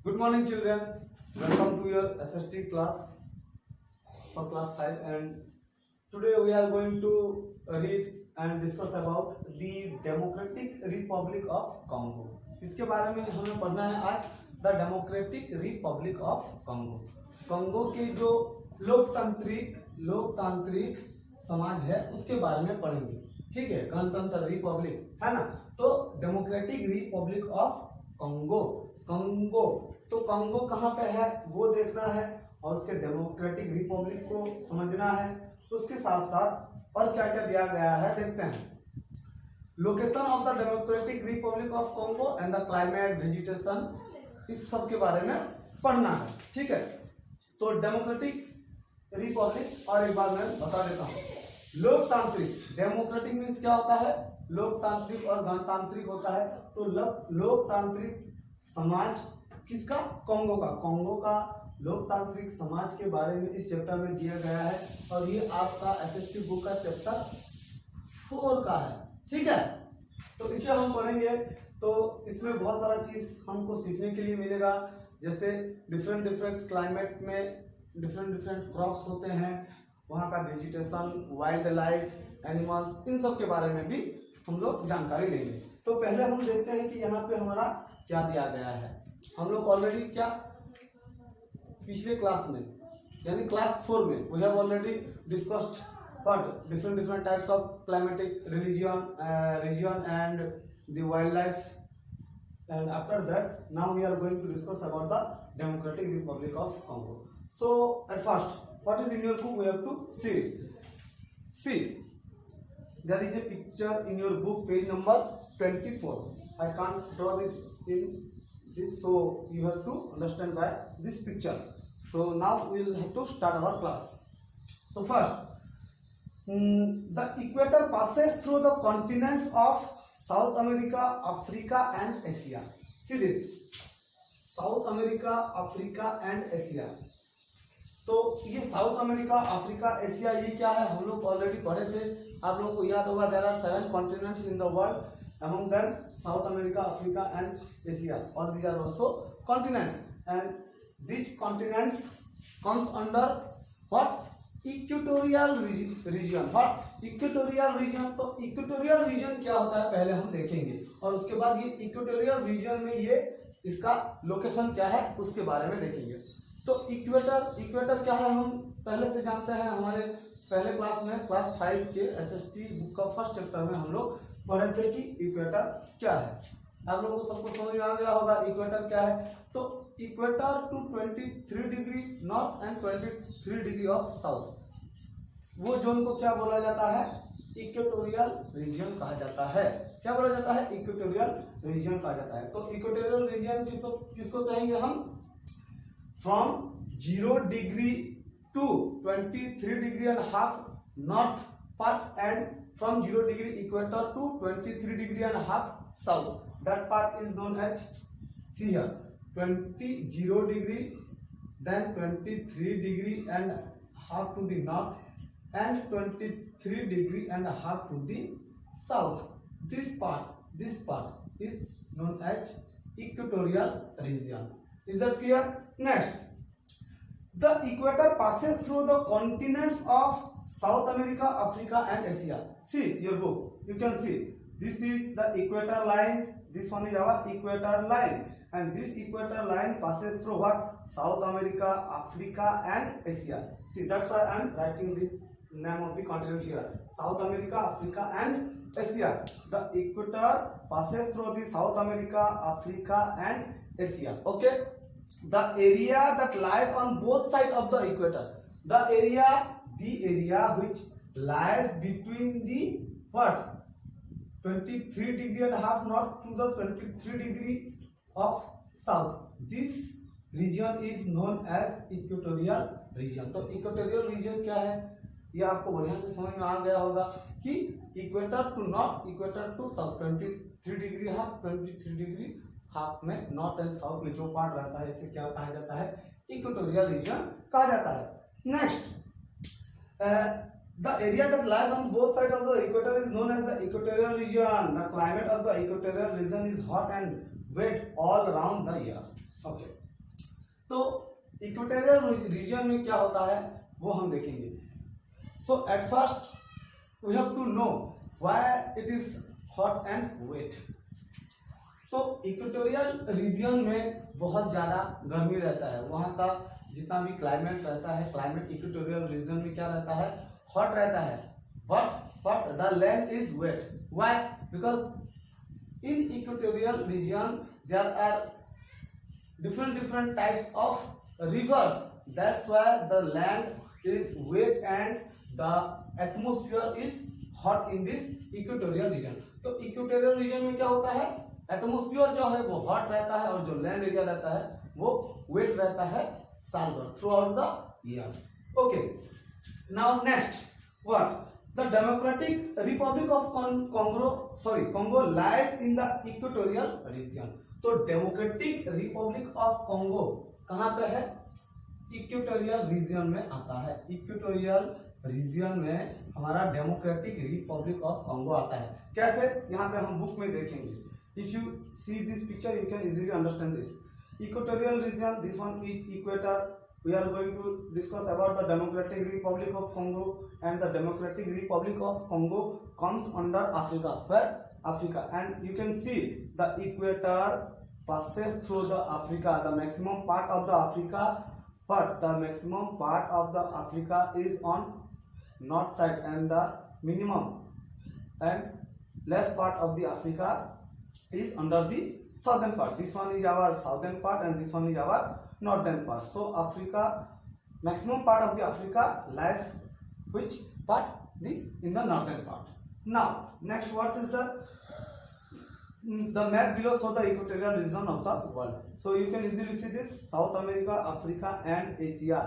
Good morning, children. Welcome to your SST class for class 5. And today we are going to read and discuss about the Democratic Republic of Congo. इसके बारे में हमें पढ़ना है आज the Democratic Republic of Congo. Congo के जो लोकतांत्रिक समाज है उसके बारे में पढ़ेंगे। ठीक है, गणतंत्र रिपब्लिक है ना। तो democratic Republic of Congo, Congo तो कॉन्गो कहाँ पे है वो देखना है और उसके डेमोक्रेटिक रिपब्लिक को समझना है। उसके साथ साथ और क्या क्या दिया गया है देखते हैं। Location of the Democratic Republic of Congo and the climate, vegetation, इस सब के बारे में पढ़ना है। ठीक है, तो डेमोक्रेटिक रिपब्लिक और एक बार मैं बता देता हूँ। लोकतांत्रिक, डेमोक्रेटिक मीन्स क्या होता है, लोकतांत्रिक और गणतांत्रिक होता है। तो लोकतांत्रिक समाज किसका, कॉन्गो का। कॉन्गो का लोकतांत्रिक समाज के बारे में इस चैप्टर में दिया गया है और ये आपका एसएसटी बुक का चैप्टर 4 का है। ठीक है, तो इसे हम पढ़ेंगे। तो इसमें बहुत सारा चीज हमको सीखने के लिए मिलेगा, जैसे डिफरेंट क्लाइमेट में डिफरेंट क्रॉप्स होते हैं, वहाँ का वेजिटेशन, वाइल्ड लाइफ, एनिमल्स, इन सब के बारे में भी हम लोग जानकारी लेंगे। तो पहले हम देखते हैं कि यहाँ पे हमारा क्या दिया गया है। हम लोग ऑलरेडी क्या पिछले क्लास में यानी क्लास 4 में we have already discussed what different types of climatic region and the wildlife, and after that now we are going to discuss about the Democratic Republic of Congo. So at first, what is in your book, we have to see it. See, there is a picture in your book, page number 24. I can't draw this in this, so you have to understand by this picture. So now we will have to start our class. So first, the equator passes through the continents of South America, Africa and Asia. See this, South America, Africa and Asia. तो ये south America, Africa, Asia, ये क्या है हम लोग already पढ़े थे। आप लोगों को याद होगा, there are 7 continents in the world, among them South America, Africa and Asia. All these are also continents, and these continents comes under what? Equatorial region. और इक्वेटोरियल रीजन, तो इक्वेटोरियल रीजन क्या होता है पहले हम देखेंगे और उसके बाद ये इक्वेटोरियल रीजन में ये इसका लोकेशन क्या है उसके बारे में देखेंगे। तो इक्वेटर क्या है हम पहले से जानते हैं, हमारे पहले क्लास में क्लास 5 के एसएसटी बुक का फर्स्ट चैप्टर में हम लोग पढ़े थे कि इक्वेटर क्या है। आप लोगों को सबको समझ में आ गया होगा इक्वेटर क्या है। तो equator to 23 degree north and 23 degree of south, वो जोन को क्या बोला जाता है, इक्वेटोरियल रीजन कहा जाता है। क्या बोला जाता है, इक्वेटोरियल रीजन कहा जाता है। तो इक्वेटोरियल रीजन किसको कहेंगे हम, from 0 degree to 23 degree and half north part and from 0 degree equator to 23 degree and half south, that part is known as, see here, 0 degree, then 23 degree and half to the north and 23 degree and half to the south. This part is known as equatorial region. Is that clear? Next, the equator passes through the continents of South America, Africa and Asia. See your book, you can see this is the equator line, this one is our equator line, and this equator line passes through what? South America, Africa and Asia. See, that's why I am writing the name of the continents here, South America, Africa and Asia. The equator passes through the South America, Africa and Asia. Okay, the area that lies on both sides of the equator, the area which lies between the what? 23 degree and half north to the 23 degree of south, this region is known as equatorial region. तो equatorial reason क्या है ये आपको बढ़िया से समझ में आ गया होगा कि equator to north, equator to south, 23 degree half, 23 degree half में नॉर्थ एंड साउथ में जो पार्ट रहता है इसे क्या कहा जाता है, इक्वेटोरियल रीजन कहा जाता है। Next, the area that lies on both sides of the equator is known as the equatorial region. The climate of the equatorial region is hot and wet all around the year. Okay, equatorial region में क्या होता है वो हम देखेंगे। So at first we have to know why it is hot and wet. तो equatorial region में बहुत ज़्यादा गर्मी रहता है, वहाँ का जितना भी क्लाइमेट रहता है, क्लाइमेट इक्वेटोरियल रीजन में क्या रहता है, हॉट रहता है, but the land is wet. Why? Because in equatorial region there are different types of rivers, that's why the land is wet and the atmosphere is hot in this equatorial region। तो equatorial region में क्या होता है, atmosphere जो है वो hot रहता है और जो लैंड एरिया रहता है वो वेट रहता है साल भर, through out the year. Okay, now next what, the Democratic Republic of Congo lies in the equatorial region। तो डेमोक्रेटिक रिपब्लिक ऑफ कॉन्गो कहाँ पे है, इक्वेटोरियल रीजन में आता है। इक्वेटोरियल रीजन में हमारा डेमोक्रेटिक रिपब्लिक ऑफ कॉन्गो आता है। कैसे, यहाँ पे हम बुक में देखेंगे। If you see this picture you can easily understand this. Equatorial region, this one is equator. We are going to discuss about the Democratic Republic of Congo, and the Democratic Republic of Congo comes under Africa. Where? Africa, and you can see the equator passes through the Africa, the maximum part of the Africa, but the maximum part of the Africa is on north side, and the minimum and less part of the Africa is under the southern part. This one is our southern part and this one is our northern part. So Africa, maximum part of the Africa lies which part, in the northern part. Now next, what is the map below show the equatorial region of the world. So you can easily see this: South America, Africa and Asia,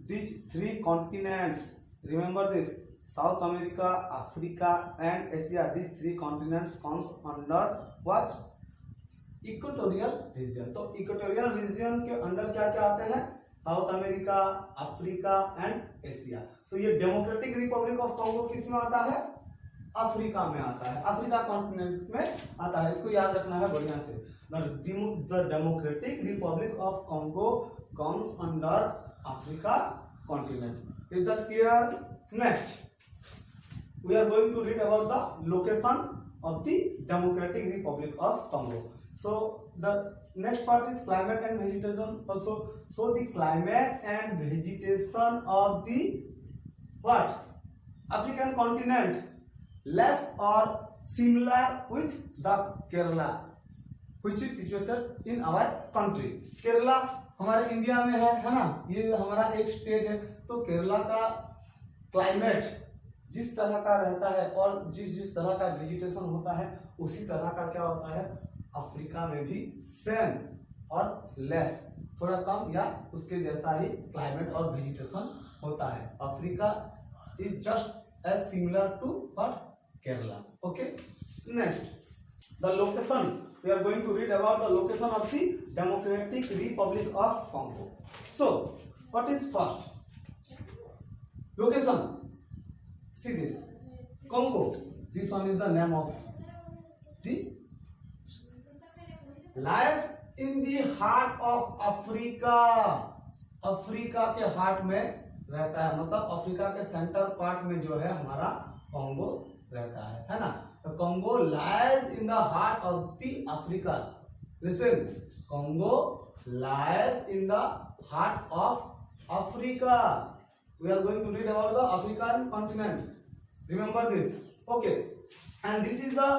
these three continents. Remember this: South America, Africa and Asia, these three continents comes under what, equatorial region. तो equatorial reason के अंदर क्या क्या आते हैं, south America, Africa and Asia. तो ये democratic Republic of Congo किस में आता है, अफ्रीका में आता है, अफ्रीका कॉन्टिनेंट में आता है। इसको याद रखना है बढ़िया से। The Democratic Republic of Congo comes under Africa continent. Is that clear? Next we are going to read about the location of the Democratic Republic of Congo. So the next part is climate and vegetation also. So the climate and vegetation of the what, African continent less or similar with the Kerala which is situated in our country. Kerala हमारे India में है ना, ये हमारा एक state है। तो केरला का क्लाइमेट जिस तरह का रहता है और जिस तरह का वेजिटेशन होता है उसी तरह का क्या होता है अफ्रीका में भी, सेम और लेस, थोड़ा कम या उसके जैसा ही क्लाइमेट और वेजिटेशन होता है। Africa is just as similar to what, Kerala. Okay, next the location, we are going to read about the location of the Democratic Republic of Congo. So what is first location, see this Congo, this one is the name of the, lies in the heart of Africa। Africa के heart में रहता है, मतलब Africa के centre part में जो है हमारा कॉन्गो रहता है ना। तो Congo lies in the heart of the Africa। Listen, Congo lies in the heart of Africa। We are going to read about the African continent. Remember this, okay? And this is the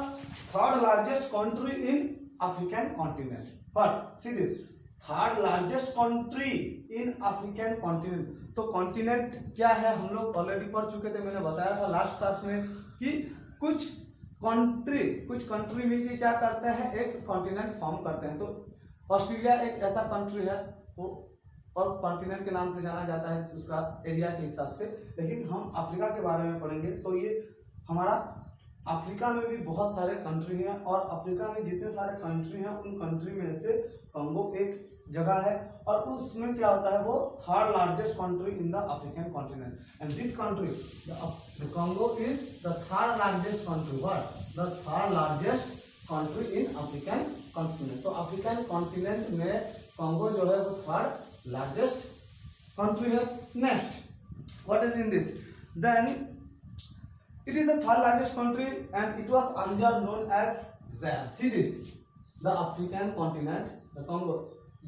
third largest country in African continent. But see this, third largest country in African continent। तो continent क्या है हम लोग already पढ़ चुके थे, मैंने बताया था लास्ट क्लास में कि कुछ कंट्री मिलके क्या करते हैं, एक कॉन्टिनेंट फॉर्म करते हैं। तो ऑस्ट्रेलिया एक ऐसा कंट्री है, वो और कॉन्टिनेंट के नाम से जाना जाता है उसका एरिया के हिसाब से। लेकिन हम अफ्रीका के बारे में पढ़ेंगे। तो ये हमारा अफ्रीका में भी बहुत सारे कंट्री हैं और अफ्रीका में जितने सारे कंट्री हैं उन कंट्री में से कॉन्गो एक जगह है और उसमें क्या होता है, वो third largest country in the African continent. And this country the Congo is the third largest country, what, the third largest country in African continent. तो अफ्रीकन कॉन्टिनेंट में कॉन्गो जो है वो थर्ड लार्जेस्ट country है. Next, what is in this? Then it is the third largest country and it was earlier known as Zaire. See this, the African continent, the Congo.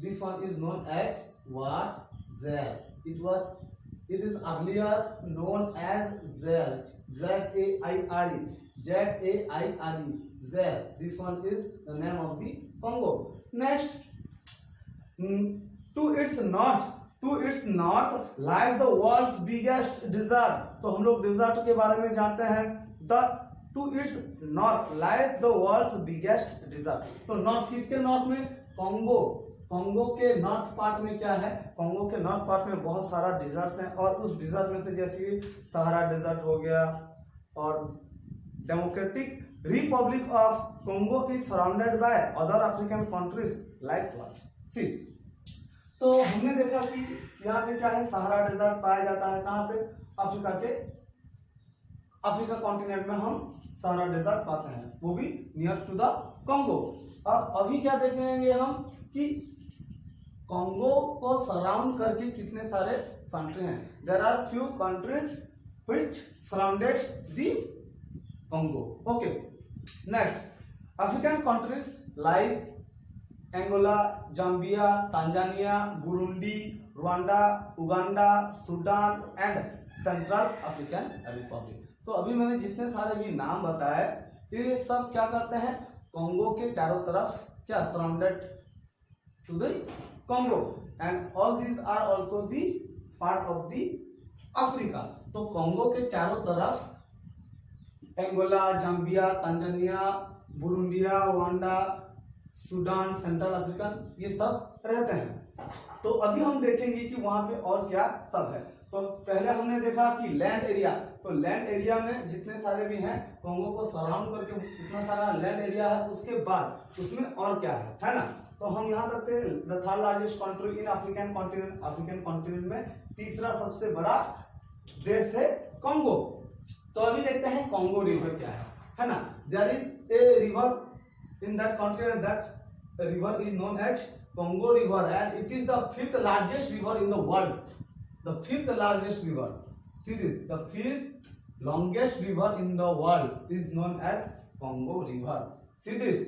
This one is known as what? Zaire. It is earlier known as Zaire. Z-A-I-R-E. Z-A-I-R-E. Zaire. This one is the name of the Congo. Next, to its north lies the world's biggest desert. तो हम लोग dessert के बारे में जानते हैं. To its north lies the world's biggest desert. तो north, किसके नॉर्थ में? कंगो के नॉर्थ पार्ट में क्या है? कंगो के नॉर्थ पार्ट में बहुत सारा डिजर्ट्स हैं और उस डिजर्ट में से जैसे सहारा डिजर्ट हो गया और democratic Republic of Congo is surrounded by other African countries like what? See, तो हमने देखा कि यहाँ पे क्या है, सहारा डेजर्ट पाया जाता है. कहाँ पे? अफ्रीका कॉन्टिनेंट में हम सहारा डेजर्ट पाते हैं, वो भी नियर टू द कंगो. और अभी क्या देखेंगे हम कि कंगो को सराउंड करके कितने सारे कंट्री हैं. There are few countries which surrounded the Congo. Okay, next, African countries like Angola, Zambia, Tanzania, Burundi, Rwanda, Uganda, Sudan and Central African Republic. तो अभी मैंने जितने सारे भी नाम बताए ये सब क्या करते हैं? कंगो के चारों तरफ क्या surrounded to the Congo and all these are also the part of the Africa. तो कंगो के चारों तरफ Angola, Zambia, Tanzania, Burundi, Rwanda, Sudan, Central African, ये सब रहते हैं. तो अभी हम देखेंगे कि वहां पे और क्या सब है. तो पहले हमने देखा कि लैंड एरिया. तो लैंड एरिया में जितने सारे भी हैं कंगो को सराउंड करके इतना सारा लैंड एरिया है. उसके बाद उसमें और क्या है ना. तो हम यहाँ तक थे. The third largest country in African continent में तीसरा सबसे बड़ा देश है कंगो. तो अभी देखते हैं कंगो रिवर क्या है ना. There is a river in that country and that river is known as Congo River and it is the fifth largest river in the world. The fifth largest river. See this, the fifth longest river in the world is known as Congo River. See this,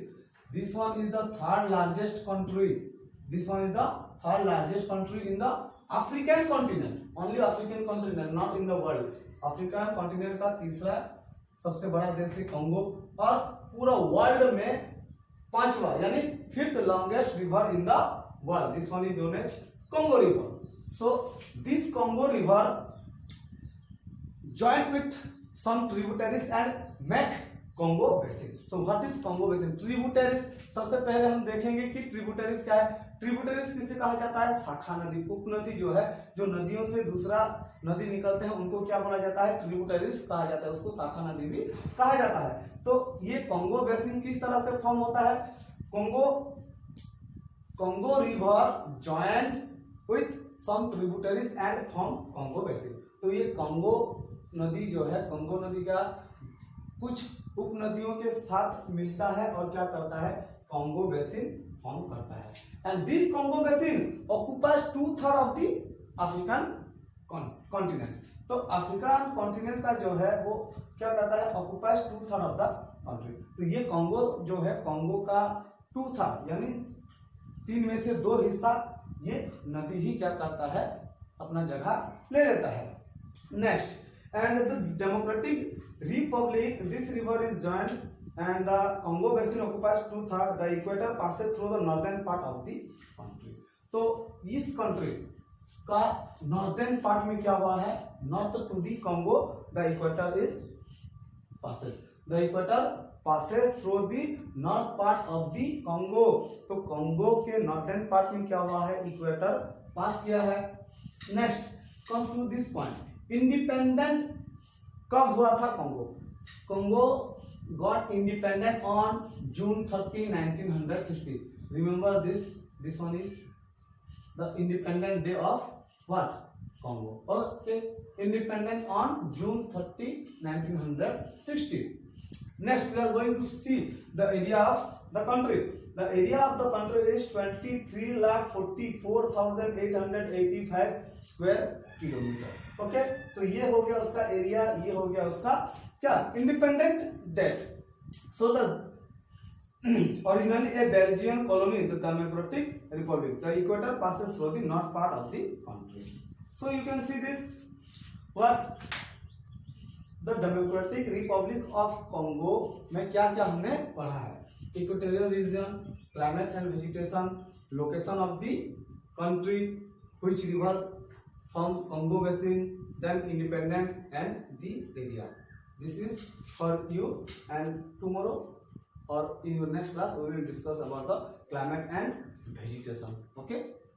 this one is the third largest country. This one is the third largest country in the African continent. Only African continent, not in the world. African continent का तीसरा सबसे बड़ा देश है कंगो और पूरा world में पांचवा यानी fifth longest river in the world. This one is known as Congo river. So this Congo river joint with some tributaries and make Congo basin. So what is Congo basin? Tributaries, सबसे पहले हम देखेंगे कि tributaries क्या है. Tributaries किसे कहा जाता है? शाखा नदी, उपनदी जो है, जो नदियों से दूसरा नदी निकलते हैं उनको क्या बोला जाता है? ट्रिब्यूटरीज कहा जाता है. उसको शाखा नदी भी कहा जाता है. तो ये कंगो बेसिन किस तरह से फॉर्म होता है? Congo river joint with some tributaries and form Congo basin. तो ये कंगो नदी जो है, कंगो नदी का कुछ उपनदियों के साथ मिलता है और क्या करता है? कंगो बेसिन फॉर्म करता है. And this कंगो basin occupies 2/3 of the African continent. तो अफ्रीकन कॉन्टिनेंट का जो है वो क्या करता है? Occupies 2/3 of the country. तो ये कंगो जो है, कंगो का 2/3 यानी 3 में से 2 हिस्सा ये नदी ही क्या करता है? अपना जगह ले लेता है. Next, and the Democratic Republic, this river is joint and the Congo basin occupies 2/3. The equator passes through the northern part of the country. तो इस कंट्री का नॉर्दर्न पार्ट में क्या हुआ है? North to the Congo the equator is passes. The equator passes through the north part of the Congo. तो Congo के northern part में क्या हुआ है? इक्वेटर पास किया है. Next comes to this point, independent कब हुआ था Congo? Congo got independent on June 30, 1960. Remember this one is the independent day of what? Congo. Okay, independent on June 30, 1960. Next, we are going to see the area of the country. The area of the country is 23,44,885 square kilometre. Okay, तो ये हो गया उसका area, ये हो गया उसका क्या independent date. So the originally a Belgian colony, the Democratic Republic. The equator passes through the north part of the country. So you can see this. What the Democratic Republic of Congo में क्या क्या हमने पढ़ा है. Equatorial region, climate and vegetation, location of the country, which river forms Congo basin, then independent and the area. This is for you, and tomorrow or in your next class we will discuss about the climate and vegetation. Okay.